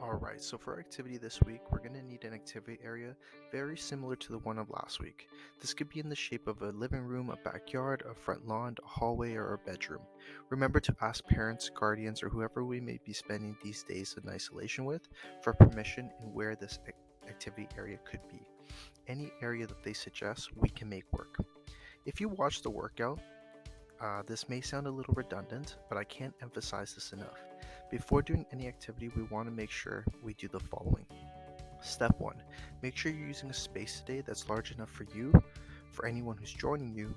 Alright, so for our activity this week, we're going to need an activity area very similar to the one of last week. This could be in the shape of a living room, a backyard, a front lawn, a hallway, or a bedroom. Remember to ask parents, guardians, or whoever we may be spending these days in isolation with for permission in where this activity area could be. Any area that they suggest, we can make work. If you watch the workout, this may sound a little redundant, but I can't emphasize this enough. Before doing any activity, we want to make sure we do the following. Step 1. Make sure you're using a space today that's large enough for you, for anyone who's joining you,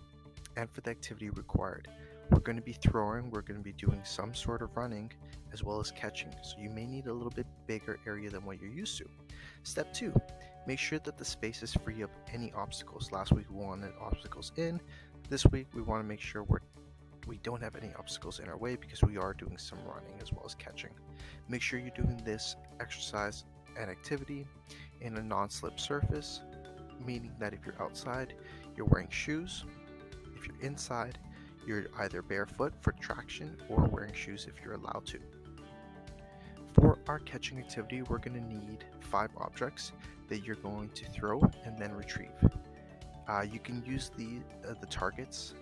and for the activity required. We're going to be throwing, we're going to be doing some sort of running, as well as catching, so you may need a little bit bigger area than what you're used to. Step 2. Make sure that the space is free of any obstacles. Last week we wanted obstacles in. This week we want to make sure we don't have any obstacles in our way because we are doing some running as well as catching. Make sure you're doing this exercise and activity in a non-slip surface, meaning that if you're outside, you're wearing shoes. If you're inside, you're either barefoot for traction or wearing shoes if you're allowed to. For our catching activity, we're going to need 5 objects that you're going to throw and then retrieve. You can use the targets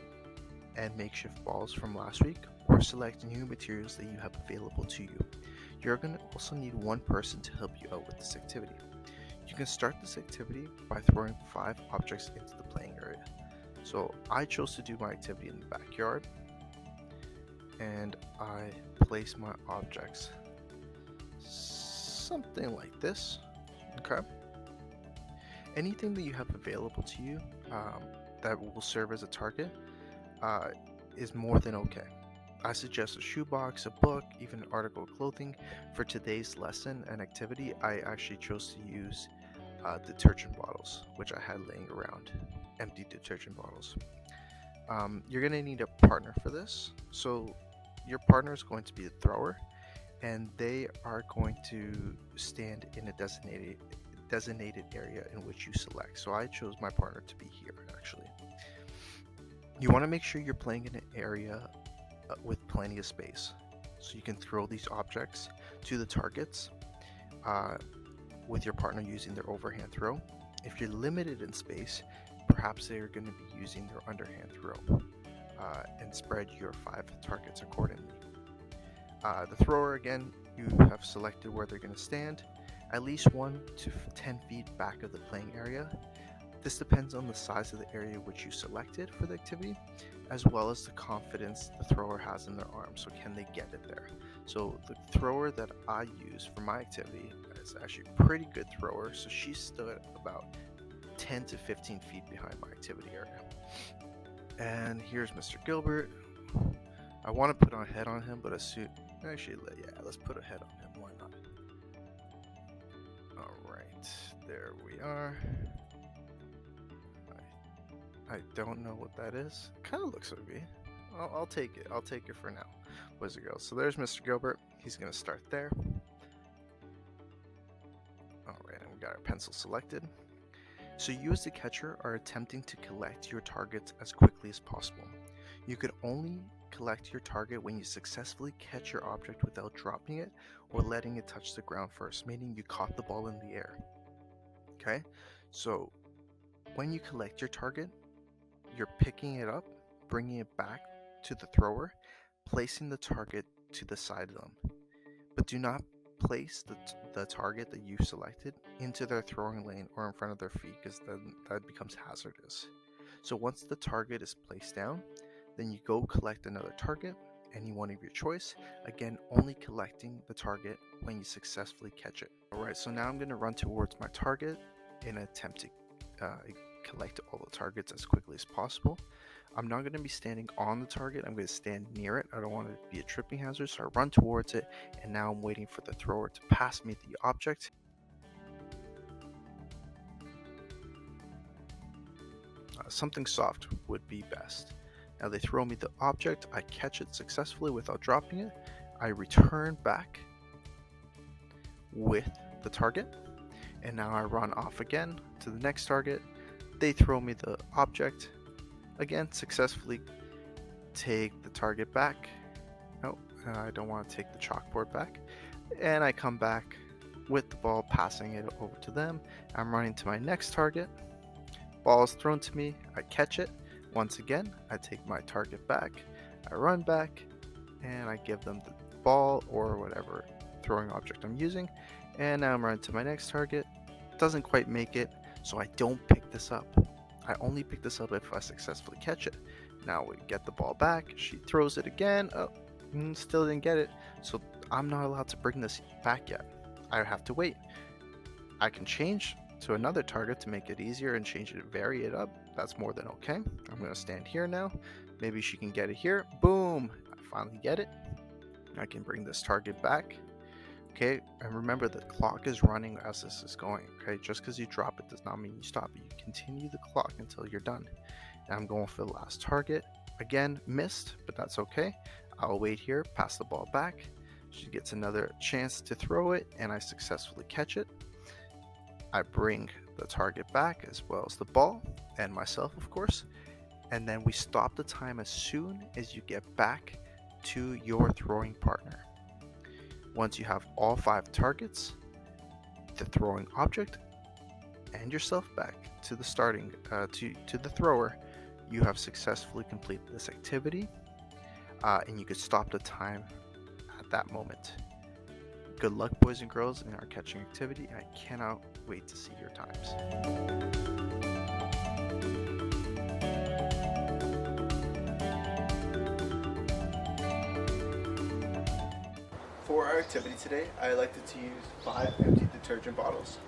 and makeshift balls from last week, or select new materials that you have available to you. You're going to also need one person to help you out with this activity. You can start this activity by throwing 5 objects into the playing area. So I chose to do my activity in the backyard, and I place my objects something like this. Okay. Anything that you have available to you that will serve as a target is more than okay. I suggest a shoebox, a book, even an article of clothing. For today's lesson and activity, I actually chose to use detergent bottles, which I had laying around, empty detergent bottles. You're going to need a partner for this. So your partner is going to be the thrower, and they are going to stand in a designated area in which you select. So I chose my partner to be here actually. You want to make sure you're playing in an area with plenty of space, so you can throw these objects to the targets with your partner using their overhand throw. If you're limited in space, perhaps they're going to be using their underhand throw and spread your 5 targets accordingly. The thrower, again, you have selected where they're going to stand, at least 1 to 10 feet back of the playing area. This depends on the size of the area which you selected for the activity, as well as the confidence the thrower has in their arm. So can they get it there? So the thrower that I use for my activity is actually a pretty good thrower. So she stood about 10 to 15 feet behind my activity area. And here's Mr. Gilbert. I want to put a head on him, but let's put a head on him. Why not? Alright, there we are. I don't know what that is. Kind of looks like me. I'll take it. I'll take it for now. Boys and girls. So there's Mr. Gilbert. He's going to start there. Alright, and we got our pencil selected. So you as the catcher are attempting to collect your targets as quickly as possible. You could only collect your target when you successfully catch your object without dropping it or letting it touch the ground first, meaning you caught the ball in the air. Okay? So when you collect your target, you're picking it up, bringing it back to the thrower, placing the target to the side of them. But do not place the target that you've selected into their throwing lane or in front of their feet, because then that becomes hazardous. So once the target is placed down, then you go collect another target, any one of your choice, again only collecting the target when you successfully catch it. Alright, so now I'm going to run towards my target in an attempt to collect all the targets as quickly as possible. I'm not going to be standing on the target, I'm going to stand near it. I don't want it to be a tripping hazard, so I run towards it, and now I'm waiting for the thrower to pass me the object. Something soft would be best. Now they throw me the object, I catch it successfully without dropping it, I return back with the target, and now I run off again to the next target. They throw me the object, again successfully take the target back, Oh, I don't want to take the chalkboard back. And I come back with the ball, passing it over to them. I'm running to my next target. Ball is thrown to me. I catch it. Once again, I take my target back. I run back, and I give them the ball or whatever throwing object I'm using. And now I'm running to my next target. Doesn't quite make it, so I don't pick this up. I only pick this up if I successfully catch it. Now we get the ball back. She throws it again. Oh, still didn't get it. So I'm not allowed to bring this back yet. I have to wait. I can change to another target to make it easier and change it, vary it up. That's more than okay. I'm going to stand here now. Maybe she can get it here. Boom! I finally get it. I can bring this target back. Okay, and remember the clock is running as this is going. Okay, just because you drop it does not mean you stop. You continue the clock until you're done. And I'm going for the last target. Again, missed, but that's okay. I'll wait here, pass the ball back. She gets another chance to throw it, and I successfully catch it. I bring the target back as well as the ball, and myself, of course. And then we stop the time as soon as you get back to your throwing partner. Once you have all 5 targets, the throwing object, and yourself back to the starting to the thrower, you have successfully completed this activity, and you could stop the time at that moment. Good luck, boys and girls, in our catching activity. I cannot wait to see your times. For our activity today, I elected to use 5 empty detergent bottles.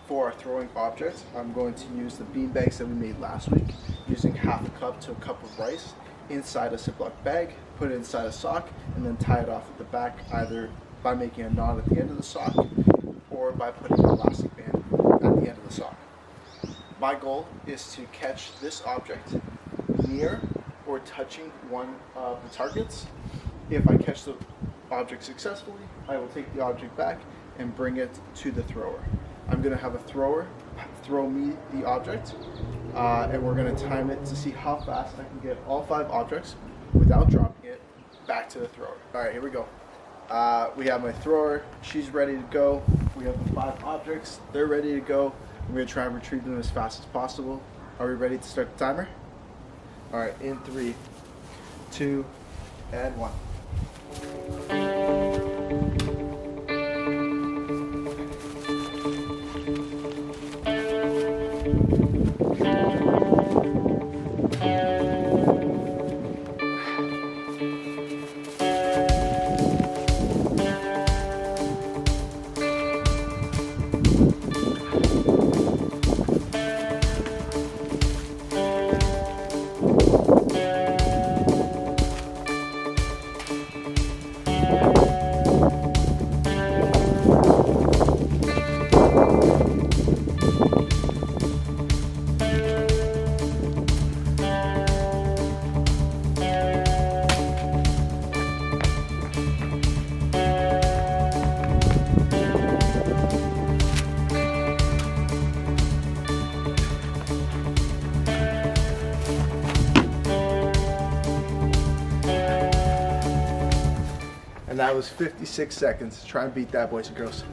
For our throwing objects, I'm going to use the bean bags that we made last week, using half a cup to a cup of rice inside a Ziploc bag, put it inside a sock, and then tie it off at the back, either by making a knot at the end of the sock or by putting an elastic band at the end of the sock. My goal is to catch this object near or touching one of the targets. If I catch the object successfully, I will take the object back and bring it to the thrower. I'm going to have a thrower throw me the object, and we're going to time it to see how fast I can get all 5 objects without dropping it back to the thrower. Alright, here we go. We have my thrower, she's ready to go. We have the 5 objects, they're ready to go. I'm going to try and retrieve them as fast as possible. Are we ready to start the timer? Alright, in 3, 2, and 1. And that was 56 seconds. Try and beat that, boys and girls.